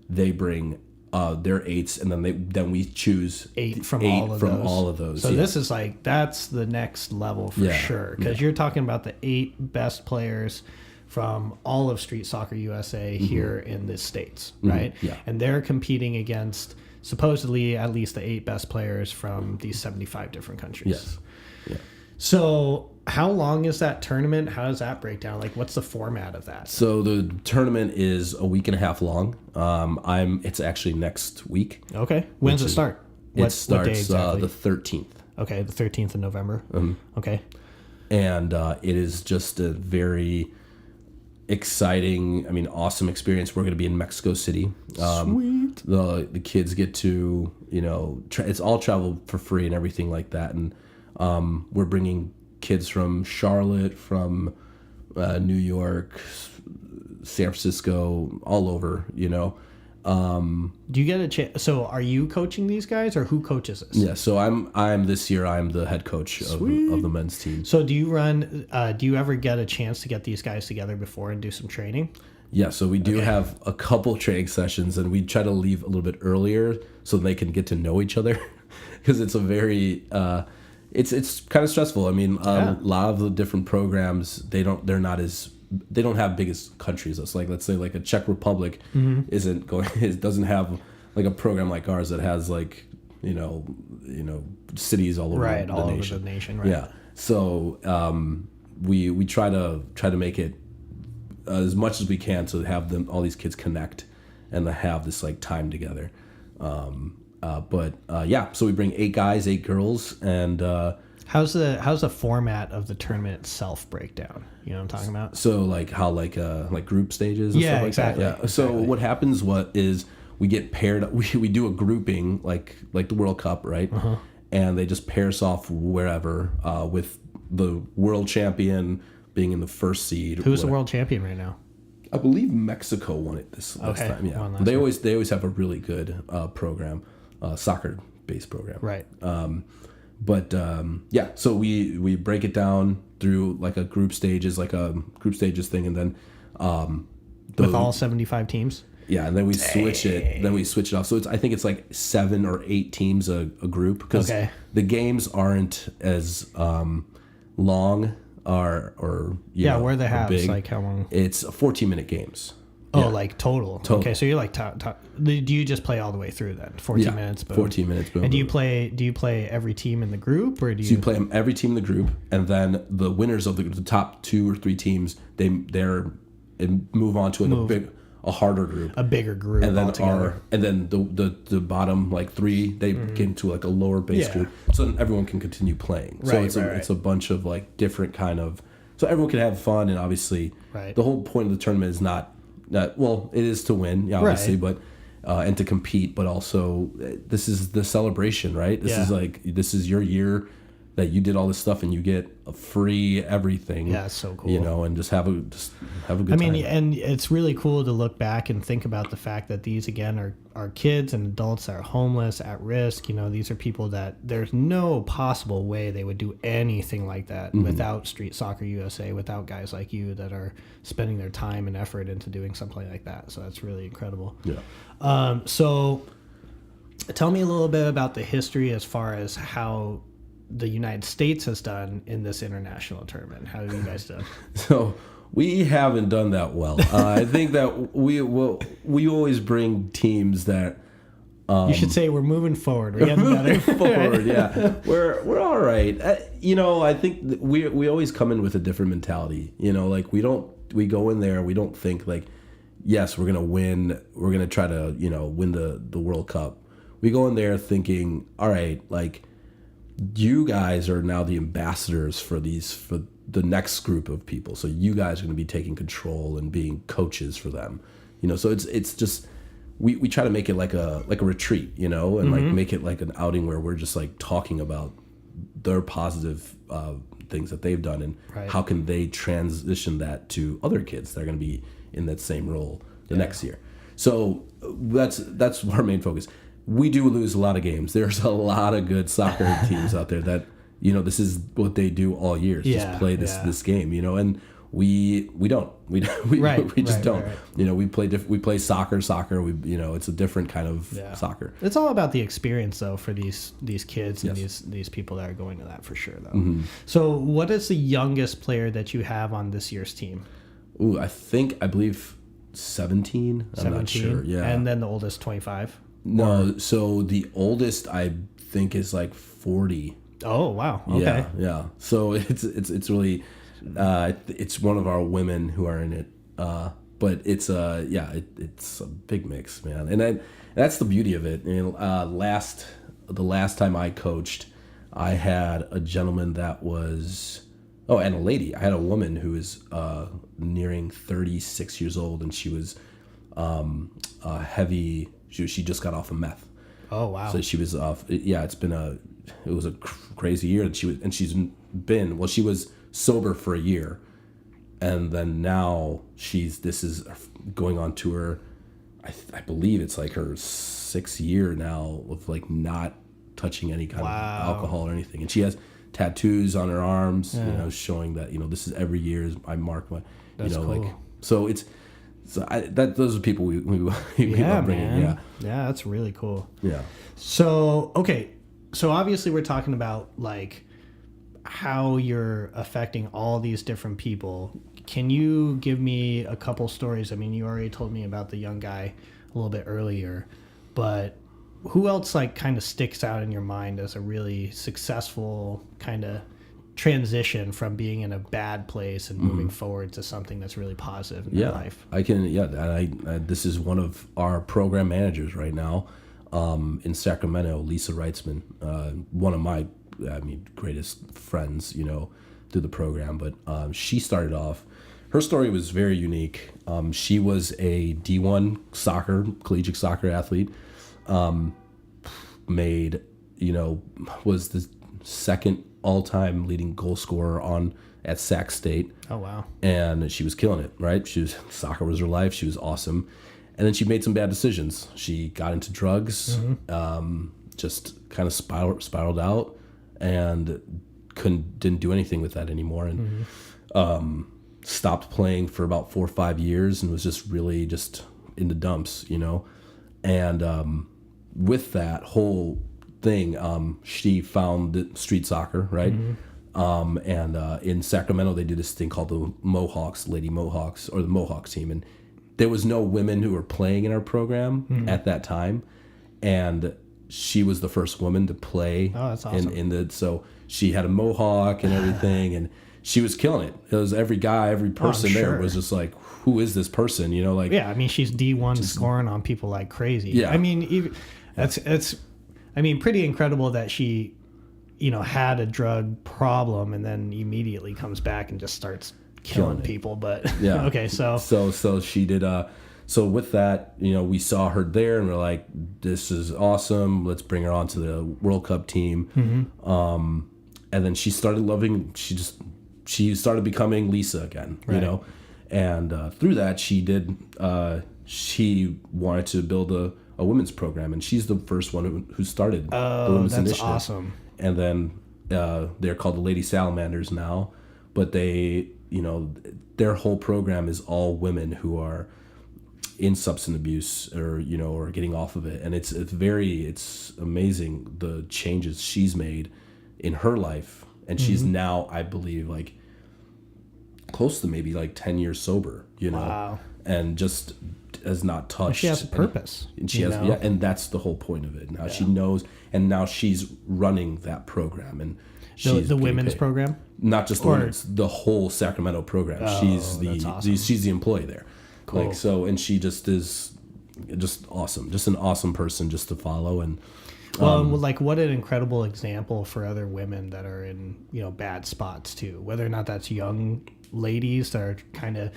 they bring their 8s, and then we choose 8 from all of those. So this is that's the next level for sure, because you're talking about the 8 best players from all of Street Soccer USA here in the States, right? Yeah. And they're competing against supposedly at least the 8 best players from these 75 different countries. Yes. Yeah. So how long is that tournament? How does that break down? Like, what's the format of that? So the tournament is a week and a half long. It's actually next week. Okay. When's it start? It starts exactly? The 13th. Okay, the 13th of November. Okay. And it is just a very exciting, awesome experience. We're going to be in Mexico City. Sweet. The kids get to, it's all travel for free and everything like that. And we're bringing kids from Charlotte, from New York, San Francisco, all over, Do you get a chance? So are you coaching these guys, or who coaches this? Yeah, so I'm this year I'm the head coach of the men's team. So do you ever get a chance to get these guys together before and do some training? Yeah, so we do have a couple training sessions, and we try to leave a little bit earlier so they can get to know each other, because it's a very it's kind of stressful. I mean, a lot of the different programs they don't have big as countries. It's like, let's say like a Czech Republic isn't going, it doesn't have like a program like ours that has like you know cities all over right, the all nation. over the nation. Right. Yeah. So we try to make it as much as we can to have all these kids connect and to have this like time together. So we bring 8 guys, 8 girls, and how's the format of the tournament itself breakdown? You know what I'm talking about? so like how like group stages and stuff like exactly. that. Yeah. So what happens is we get paired. We do a grouping like the World Cup, right? And they just pair us off wherever with the world champion being in the first seed. Who's the world champion right now? I believe Mexico won it this time. Yeah, they always have a really good program, soccer based program. Right. So we break it down through like a group stages thing, and then with all 75 teams. Yeah, and then we switch it. Then we switch it off. So I think it's like 7 or 8 teams a group because the games aren't as long or where are the halves? Like how long? It's 14-minute games. Oh, like total. Okay, so you're like do you just play all the way through then? 14 minutes. Boom. 14 minutes. Boom. And do you play every team in the group, or do you? So you play every team in the group, and then the winners of the top 2 or 3 teams they move on to a harder group, a bigger group, and then altogether. the bottom like 3 they get into like a lower base group, so then everyone can continue playing. Right, so it's a bunch of like different kind of, so everyone can have fun, and obviously the whole point of the tournament is not well, it is to win, obviously, but and to compete, but also this is the celebration, right? This is your year that you did all this stuff and you get a free everything. Yeah, it's so cool. And just have a good time. I mean, and it's really cool to look back and think about the fact that these again are kids and adults that are homeless, at risk. These are people that there's no possible way they would do anything like that without Street Soccer USA, without guys like you that are spending their time and effort into doing something like that. So that's really incredible. Yeah. So tell me a little bit about the history as far as how the United States has done in this international tournament. How have you guys done? So we haven't done that well. I think that we always bring teams that you should say we're moving forward. We're getting better. Forward, yeah. We're all right. I think that we always come in with a different mentality. Like we go in there, we don't think like, yes, we're gonna win. We're gonna try to win the World Cup. We go in there thinking, all right, like, you guys are now the ambassadors for the next group of people. So you guys are going to be taking control and being coaches for them. So it's just we try to make it like a retreat, and like make it like an outing where we're just like talking about their positive things that they've done and how can they transition that to other kids that are going to be in that same role the next year. So that's our main focus. We do lose a lot of games. There's a lot of good soccer teams out there that, this is what they do all year. Just play this game, and we don't. We just don't. Right. We play soccer. It's a different kind of soccer. It's all about the experience though for these kids and these people that are going to that for sure though. Mm-hmm. So what is the youngest player that you have on this year's team? Ooh, I believe 17. I'm not sure. Yeah. And then the oldest 25? No, so the oldest I think is like 40. Oh wow! Okay. Yeah. So it's really it's one of our women who are in it, but it's it's a big mix, man, and that's the beauty of it. The last time I coached, I had a gentleman that was and a lady. I had a woman who was nearing 36 years old, and she was heavy. She just got off of meth. Oh wow! So she was off. It was a crazy year that she was sober for a year, and then now this is going on to her. I believe it's like her 6th year now of like not touching any kind of alcohol or anything, and she has tattoos on her arms, showing that this is every year I mark my, That's cool. like so it's. So those are people we love bringing. Yeah, that's really cool. Yeah. So okay, so obviously we're talking about like how you're affecting all these different people. Can you give me a couple stories? I mean, you already told me about the young guy a little bit earlier, but who else like kind of sticks out in your mind as a really successful kind of transition from being in a bad place and moving forward to something that's really positive in their life? I can. Yeah, and I this is one of our program managers right now in Sacramento, Lisa Reitzman, one of my greatest friends, through the program. But she started off. Her story was very unique. She was a D1 collegiate soccer athlete. Was the second all-time leading goal scorer at Sac State. Oh wow! And she was killing it. Right? Soccer was her life. She was awesome. And then she made some bad decisions. She got into drugs. Just kind of spiraled out, and didn't do anything with that anymore. And stopped playing for about 4 or 5 years, and was just really just in the dumps. And with that whole thing, she found street soccer, right? And in Sacramento, they do this thing called the Mohawks, Lady Mohawks, or the Mohawks team. And there was no women who were playing in our program at that time. And she was the first woman to play. Oh, that's awesome. So she had a mohawk and everything, and she was killing it. It was every person there was just like, who is this person? Yeah, I mean, she's D1 scoring on people like crazy. Yeah. I mean, it's pretty incredible that she, had a drug problem and then immediately comes back and just starts killing people. But yeah. Okay, so she did. So with that, we saw her there, and we're like, this is awesome. Let's bring her on to the World Cup team. And then she started loving. She started becoming Lisa again. Right. And through that, she did. She wanted to build a women's program, and she's the first one who started the women's initiative. That's awesome. And then they're called the Lady Salamanders now, but they, their whole program is all women who are in substance abuse or getting off of it. And it's amazing the changes she's made in her life. And she's now, I believe, like close to maybe like 10 years sober, Wow. And just has not touched. And she has a purpose. And she has, and that's the whole point of it. Now she knows, and now she's running that program. And she's the women's program? Not just the women's, the whole Sacramento program. Oh, she's awesome. she's the employee there. Cool. And she just is just awesome, just an awesome person just to follow. And like what an incredible example for other women that are in bad spots too, whether or not that's young ladies that are kind of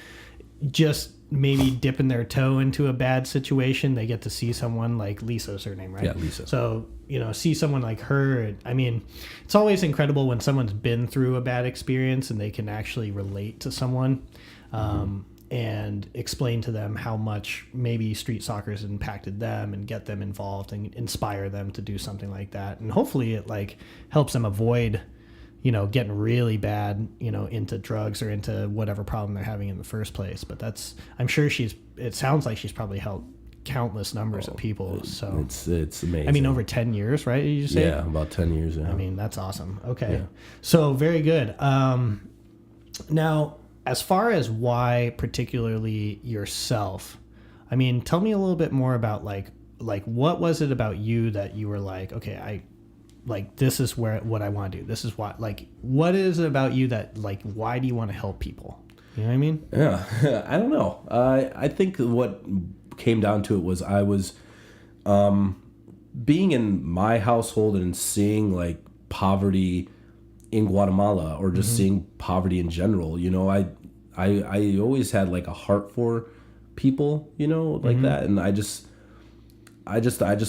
just maybe dipping their toe into a bad situation. They get to see someone like Lisa's her name, right? Yeah, Lisa. So see someone like her. I mean, it's always incredible when someone's been through a bad experience and they can actually relate to someone and explain to them how much maybe street soccer has impacted them and get them involved and inspire them to do something like that. And hopefully it like helps them avoid, getting really bad, into drugs or into whatever problem they're having in the first place. But I'm sure it sounds like she's probably helped countless numbers of people. So it's amazing. I mean, over 10 years, right? Did you say? Yeah, about 10 years. Yeah. I mean, that's awesome. Okay. Yeah. So very good. Now, as far as why particularly yourself, I mean, tell me a little bit more about like what was it about you that you were like, okay, this is what I want to do. This is what is it about you that why do you want to help people? You know what I mean? Yeah. I don't know. I think what came down to it was I was being in my household and seeing like poverty in Guatemala or just seeing poverty in general. I always had like a heart for people, like that. And I just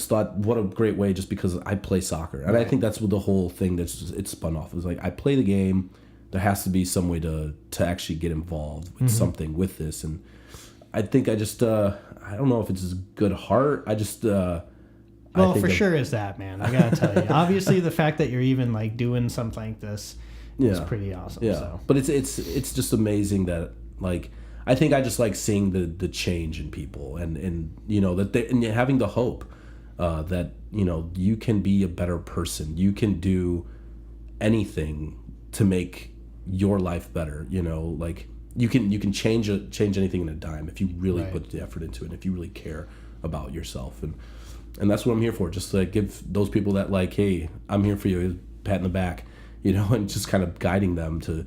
thought, what a great way, just because I play soccer. And I think that's what the whole thing it's spun off. It was like, I play the game. There has to be some way to actually get involved with something with this. And I think I just, I don't know if it's a good heart. I just, well, for sure is that, man. I gotta tell you. Obviously, the fact that you're even like doing something like this is pretty awesome. Yeah, so. But it's just amazing that like I think I just like seeing the change in people and that and having the hope that you can be a better person. You can do anything to make your life better. You know, like you can change anything in a dime if you really Right. put the effort into it, and if you really care about yourself. And that's what I'm here for, just to give those people that, like, hey, I'm here for you, pat in the back, you know, and just kind of guiding them to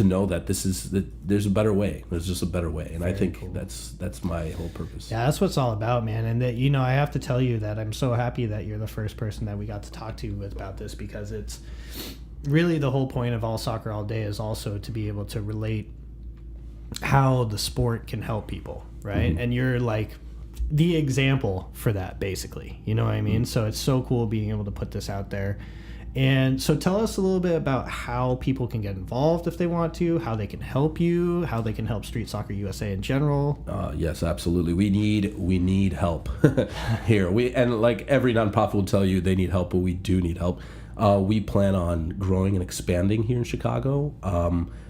know that there's a better way. There's just a better way. And I think cool. that's my whole purpose. Yeah, that's what it's all about, man. And that, you know, I have to tell you that I'm so happy that you're the first person that we got to talk to about this, because it's really the whole point of All Soccer All Day is also to be able to relate how the sport can help people, right? And you're like the example for that, basically. You know what I mean? So it's so cool being able to put this out there. And so tell us a little bit about how people can get involved if they want to, how they can help you, how they can help Street Soccer USA in general. Yes, absolutely. We need help here. And like every nonprofit will tell you they need help, but we do need help. We plan on growing and expanding here in Chicago.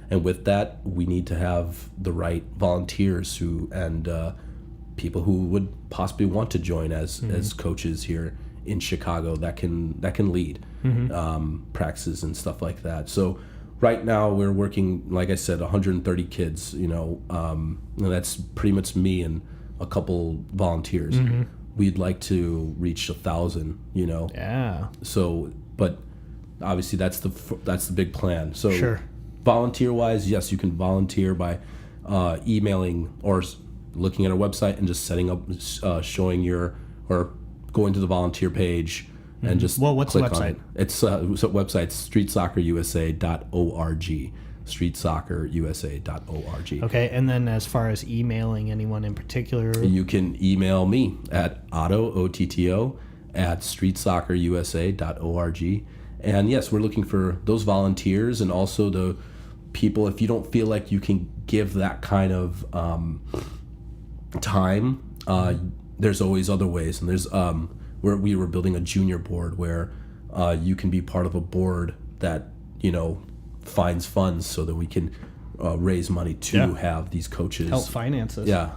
And with that, we need to have the right volunteers and people who would possibly want to join as coaches here in Chicago that can lead practices and stuff like that. So right now we're working, like I said, 130 kids, you know, and that's pretty much me and a couple volunteers. We'd like to reach 1,000, you know. Yeah. So, but obviously that's the big plan. So Sure. Volunteer wise, yes, you can volunteer by emailing or looking at our website and just setting up, showing or going to the volunteer page and just Well, what's the click on website? it. It's so website's streetsoccerusa.org. streetsoccerusa.org. Okay, and then as far as emailing anyone in particular, You can email me at Otto, OTTO, at streetsoccerusa.org. And yes, we're looking for those volunteers and also the people, if you don't feel like you can give that kind of time, there's always other ways. And there's where we were building a junior board where you can be part of a board that, you know, finds funds so that we can raise money to have these coaches help finances. Yeah.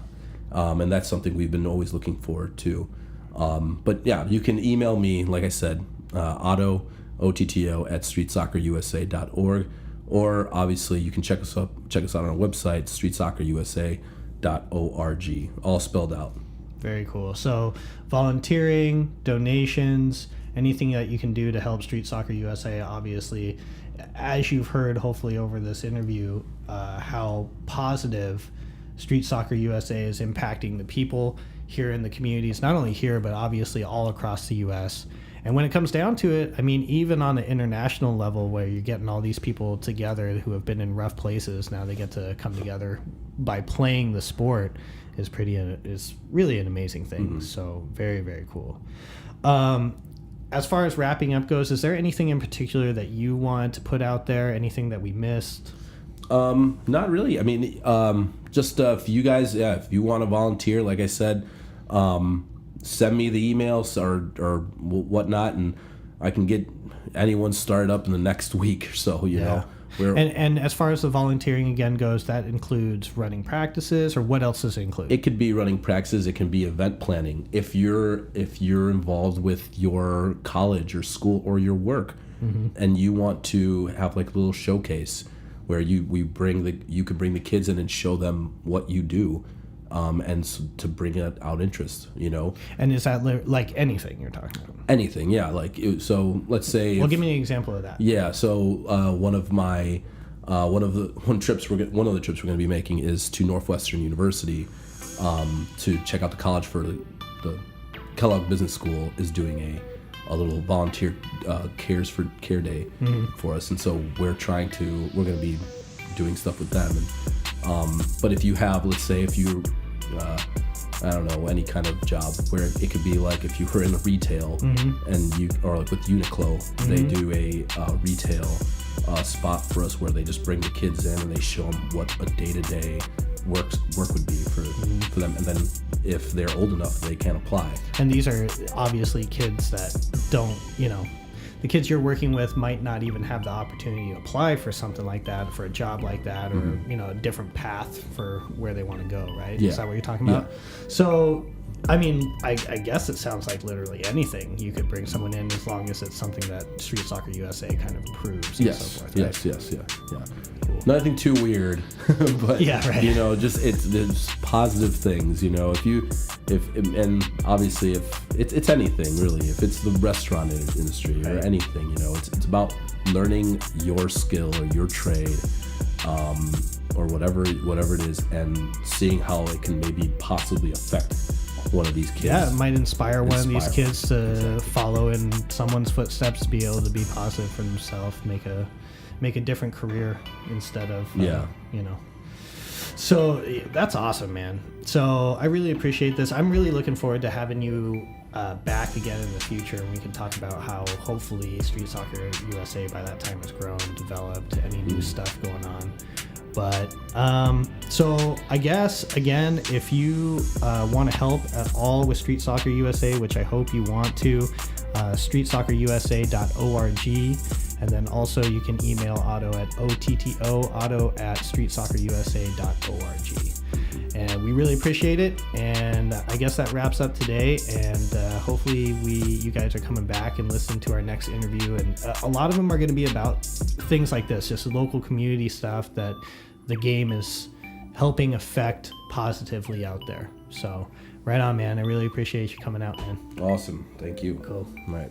And that's something we've been always looking forward to. But yeah, you can email me, like I said, Otto, OTTO, at streetsoccerusa.org, or obviously you can check us out on our website, streetsoccerusa.org, all spelled out. Very cool. So volunteering, donations, anything that you can do to help Street Soccer USA, obviously, as you've heard hopefully over this interview, how positive Street Soccer USA is impacting the people here in the communities, not only here, but obviously all across the U.S. And when it comes down to it, I mean, even on an international level where you're getting all these people together who have been in rough places, now they get to come together by playing the sport is really an amazing thing. So very, very cool. As far as wrapping up goes, is there anything in particular that you want to put out there? Anything that we missed? Not really. I mean, just if you guys, if you want to volunteer, like I said, send me the emails or whatnot, and I can get anyone started up in the next week or so. You know. And as far as the volunteering again goes, that includes running practices, or what else does it include? It could be running practices. It can be event planning. If you're involved with your college or school or your work, and you want to have like a little showcase where you could bring the kids in and show them what you do, and to bring out interest, you know. And is that like anything you're talking about? Anything, yeah. Like so, let's say. Well, give me an example of that. Yeah. So one of the trips we're going to be making is to Northwestern University, to check out the college for the Kellogg Business School is doing a little volunteer care day for us, and so we're going to be doing stuff with them. And but if you have, let's say, if you I don't know, any kind of job where it could be like if you were in retail and or like with Uniqlo, they do a retail spot for us where they just bring the kids in and they show them what a day-to-day work would be for them, and then if they're old enough they can apply. And these are obviously kids that don't, you know, the kids you're working with might not even have the opportunity to apply for something like that, for a job like that, or you know, a different path for where they want to go, right? Yeah. Is that what you're talking about? So I mean, I guess it sounds like literally anything. You could bring someone in as long as it's something that Street Soccer USA kind of approves and so forth. Right? Yes. Cool. Nothing too weird, but you know, just there's positive things. You know, and obviously if it's anything really, if it's the restaurant industry or anything, you know, it's about learning your skill or your trade, or whatever it is, and seeing how it can maybe possibly affect one of these kids. Yeah, it might inspire one of these kids to follow in someone's footsteps, be able to be positive for themselves, make a different career instead of you know. So that's awesome, man. So I really appreciate this. I'm really looking forward to having you back again in the future, and we can talk about how hopefully Street Soccer USA by that time has grown, developed, any new stuff going on. But so I guess again, if you want to help at all with Street Soccer USA, which I hope you want to, streetsoccerusa.org, and then also you can email Otto at otto@streetsoccerusa.org. And we really appreciate it. And I guess that wraps up today. And hopefully you guys are coming back and listen to our next interview. And a lot of them are going to be about things like this, just local community stuff that the game is helping affect positively out there. So right on, man. I really appreciate you coming out, man. Awesome. Thank you. Cool. All right.